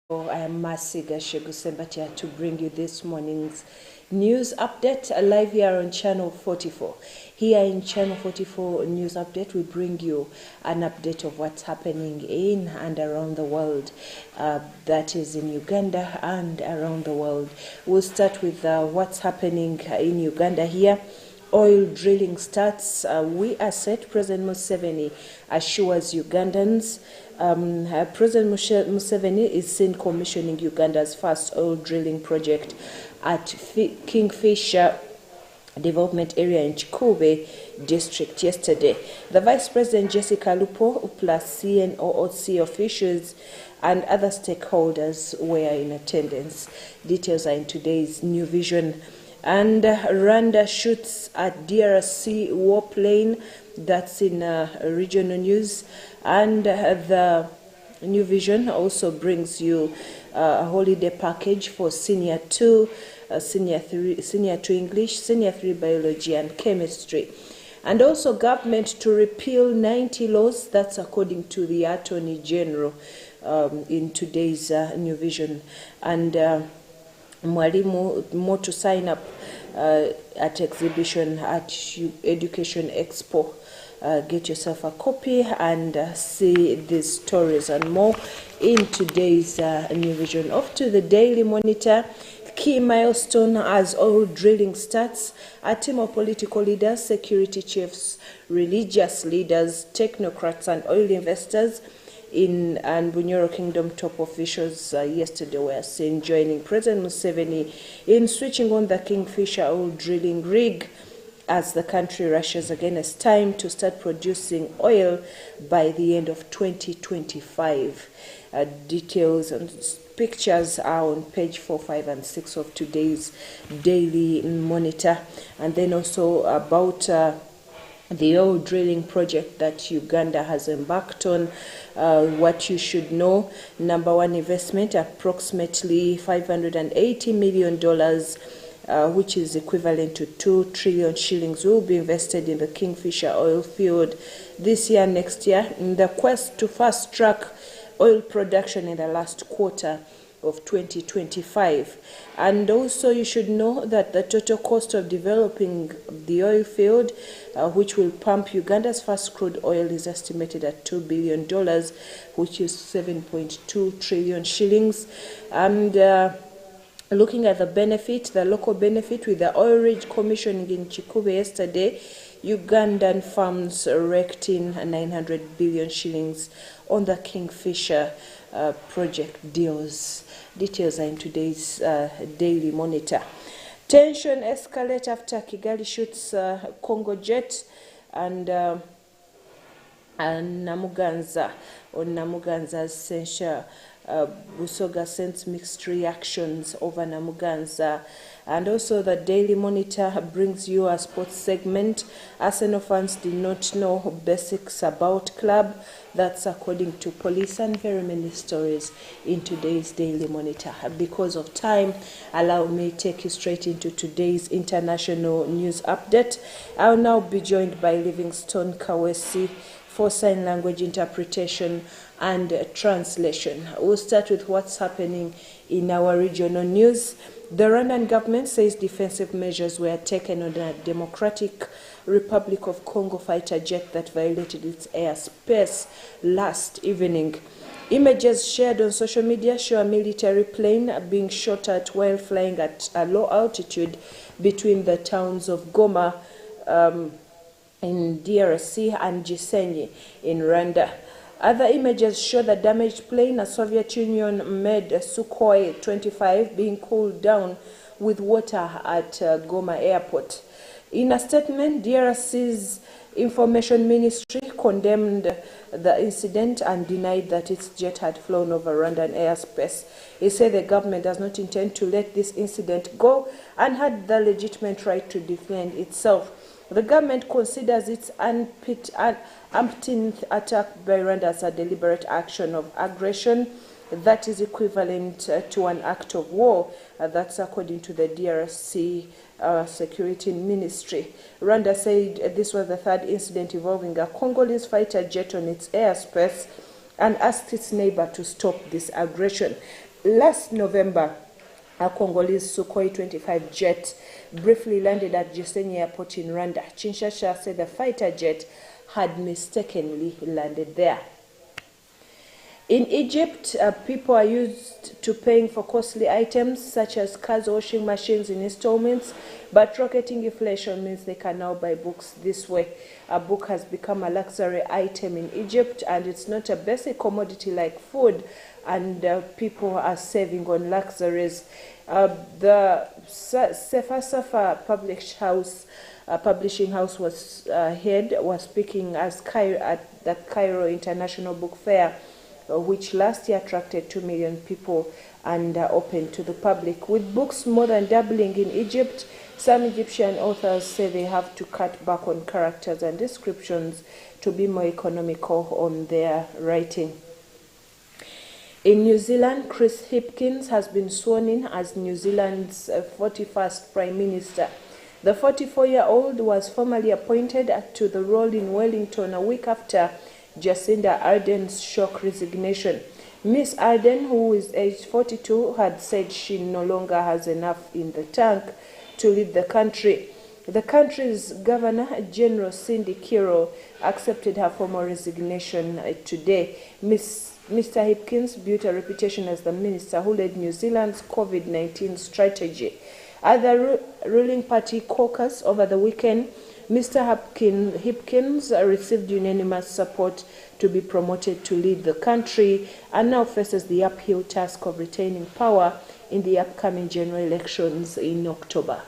I am Masiga Shegusembatia to bring you this morning's news update live here on Channel 44. Here in Channel 44 News Update, we bring you an update of what's happening in and around the world, that is in Uganda and around the world. We'll start with what's happening in Uganda here. Oil drilling starts. We are set. President Museveni assures Ugandans. President Museveni is seen commissioning Uganda's first oil drilling project at Kingfisher Development Area in Chikube District yesterday. The Vice President Jessica Lupo plus CNOOC officials and other stakeholders were in attendance. Details are in today's New Vision. And Rwanda shoots at DRC warplane. That's in regional news. And the New Vision also brings you a holiday package for Senior 2, Senior 2 English, Senior 3 Biology and Chemistry. And also government to repeal 90 laws. That's according to the Attorney General in today's New Vision. And Mwalimu, more to sign up at exhibition at Education Expo. Get yourself a copy and see these stories and more in today's New Vision. Off to the Daily Monitor. Key milestone as oil drilling starts. A team of political leaders, security chiefs, religious leaders, technocrats and oil investors in and Bunyoro Kingdom top officials yesterday were seen joining President Museveni in switching on the Kingfisher oil drilling rig as the country rushes against time to start producing oil by the end of 2025. Details and pictures are on page 4, 5 and 6 of today's Daily Monitor. And then also about the oil drilling project that Uganda has embarked on. What you should know: number one, investment approximately $580 million, which is equivalent to 2 trillion shillings, will be invested in the Kingfisher oil field this year, next year, in the quest to fast track oil production in the last quarter of 2025. And also you should know that the total cost of developing the oil field, which will pump Uganda's first crude oil, is estimated at $2 billion, which is 7.2 trillion shillings. And looking at the benefit, the local benefit with the oil rig commissioning in Chikube yesterday, Ugandan farms raked in 900 billion shillings on the Kingfisher project deals. Details are in today's Daily Monitor. Tension escalate after Kigali shoots Congo jet and Namuganza. On Namuganza's censure, Busoga sends mixed reactions over Namuganza. And also the Daily Monitor brings you a sports segment. Arsenal fans did not know basics about club. That's according to police, and very many stories in today's Daily Monitor. Because of time, allow me to take you straight into today's international news update. I'll now be joined by Livingstone Kawesi for sign language interpretation and translation. We'll start with what's happening in our regional news. The Rwandan government says defensive measures were taken on a Democratic Republic of Congo fighter jet that violated its airspace last evening. Images shared on social media show a military plane being shot at while flying at a low altitude between the towns of Goma in DRC and Gisenyi in Rwanda. Other images show the damaged plane, a Soviet Union-made Sukhoi 25, being cooled down with water at Goma Airport. In a statement, DRC's Information Ministry condemned the incident and denied that its jet had flown over Rwandan airspace. It said the government does not intend to let this incident go and had the legitimate right to defend itself. The government considers its umpteenth attack by Rwanda as a deliberate action of aggression that is equivalent to an act of war. That's according to the DRC Security Ministry. Rwanda said this was the third incident involving a Congolese fighter jet on its airspace and asked its neighbor to stop this aggression. Last November, a Congolese Sukhoi 25 jet briefly landed at Gisenyi Airport in Rwanda. Kinshasa said the fighter jet had mistakenly landed there. In Egypt, people are used to paying for costly items such as cars, washing machines in installments, but rocketing inflation means they can now buy books this way. A book has become a luxury item in Egypt, and it's not a basic commodity like food, and people are saving on luxuries. The Sefa Safa publishing house was speaking at the Cairo International Book Fair, which last year attracted 2 million people and open to the public. With books more than doubling in Egypt, some Egyptian authors say they have to cut back on characters and descriptions to be more economical on their writing. In New Zealand, Chris Hipkins has been sworn in as New Zealand's 41st Prime Minister. The 44-year-old was formally appointed to the role in Wellington a week after Jacinda Ardern's shock resignation. Miss Ardern, who is aged 42, had said she no longer has enough in the tank to lead the country. The country's Governor General Cindy Kiro accepted her formal resignation today. Mr. Hipkins built a reputation as the minister who led New Zealand's COVID-19 strategy. At the ruling party caucus over the weekend, Mr. Hipkins received unanimous support to be promoted to lead the country and now faces the uphill task of retaining power in the upcoming general elections in October.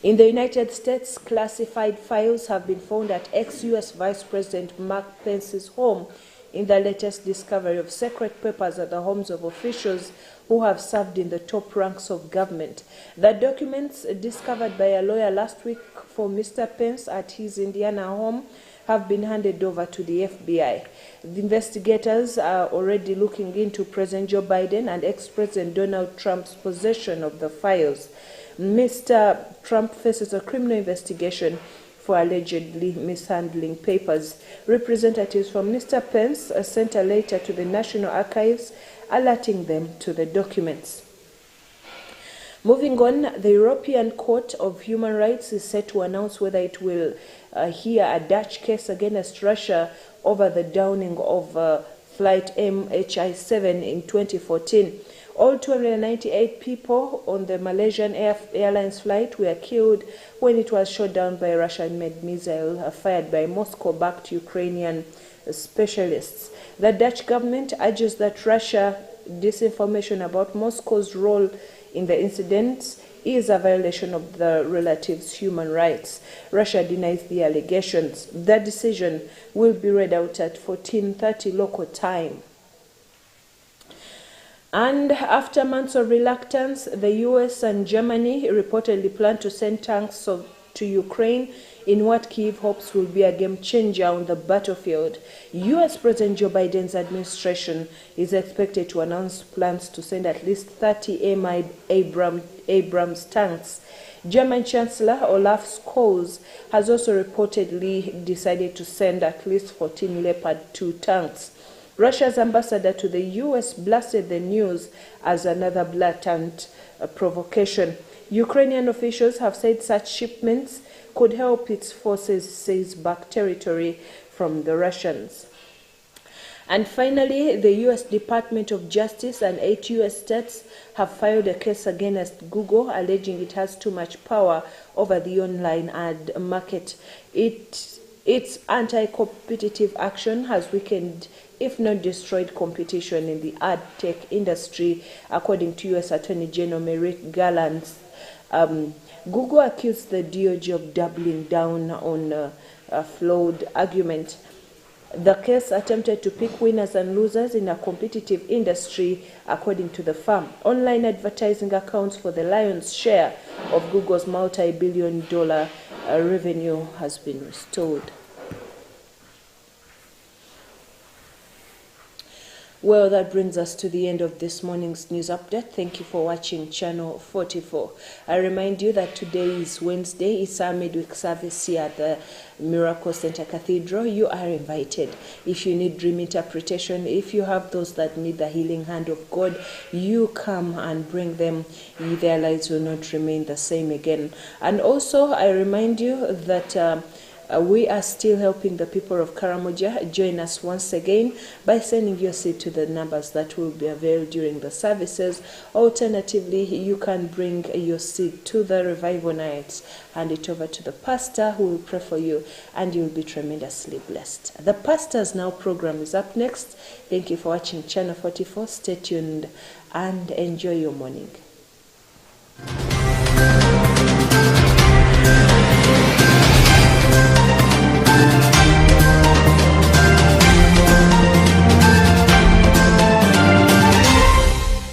In the United States, classified files have been found at ex-U.S. Vice President Mark Pence's home in the latest discovery of secret papers at the homes of officials who have served in the top ranks of government. The documents discovered by a lawyer last week for Mr. Pence at his Indiana home have been handed over to the FBI. The investigators are already looking into President Joe Biden and ex-President Donald Trump's possession of the files. Mr. Trump faces a criminal investigation for allegedly mishandling papers. Representatives from Mr. Pence sent a letter to the National Archives alerting them to the documents. Moving on, the European Court of Human Rights is set to announce whether it will hear a Dutch case against Russia over the downing of flight MH17 in 2014. All 298 people on the Malaysian Airlines flight were killed when it was shot down by a Russian-made missile fired by Moscow-backed Ukrainian specialists. The Dutch government urges that Russia disinformation about Moscow's role in the incident is a violation of the relatives' human rights. Russia denies the allegations. The decision will be read out at 14:30 local time. And after months of reluctance, the US and Germany reportedly plan to send tanks to Ukraine in what Kyiv hopes will be a game changer on the battlefield. US President Joe Biden's administration is expected to announce plans to send at least 30 Abrams tanks. German Chancellor Olaf Scholz has also reportedly decided to send at least 14 Leopard 2 tanks. Russia's ambassador to the U.S. blasted the news as another blatant provocation. Ukrainian officials have said such shipments could help its forces seize back territory from the Russians. And finally, the U.S. Department of Justice and 8 U.S. states have filed a case against Google, alleging it has too much power over the online ad market. Its anti-competitive action has weakened, if not destroyed, competition in the ad tech industry, according to U.S. Attorney General Merrick Garland. Google accused the DOJ of doubling down on a flawed argument. The case attempted to pick winners and losers in a competitive industry, according to the firm. Online advertising accounts for the lion's share of Google's multi-billion-dollar revenue has been restored. Well, that brings us to the end of this morning's news update. Thank you for watching Channel 44. I remind you that today is Wednesday. It's our midweek service here at the Miracle Center Cathedral. You are invited. If you need dream interpretation, if you have those that need the healing hand of God, you come and bring them. Their lives will not remain the same again. And also, I remind you that we are still helping the people of Karamoja. Join us once again by sending your seed to the numbers that will be availed during the services. Alternatively, you can bring your seed to the revival nights, hand it over to the pastor who will pray for you, and you will be tremendously blessed. The Pastors Now program is up next. Thank you for watching Channel 44. Stay tuned and enjoy your morning.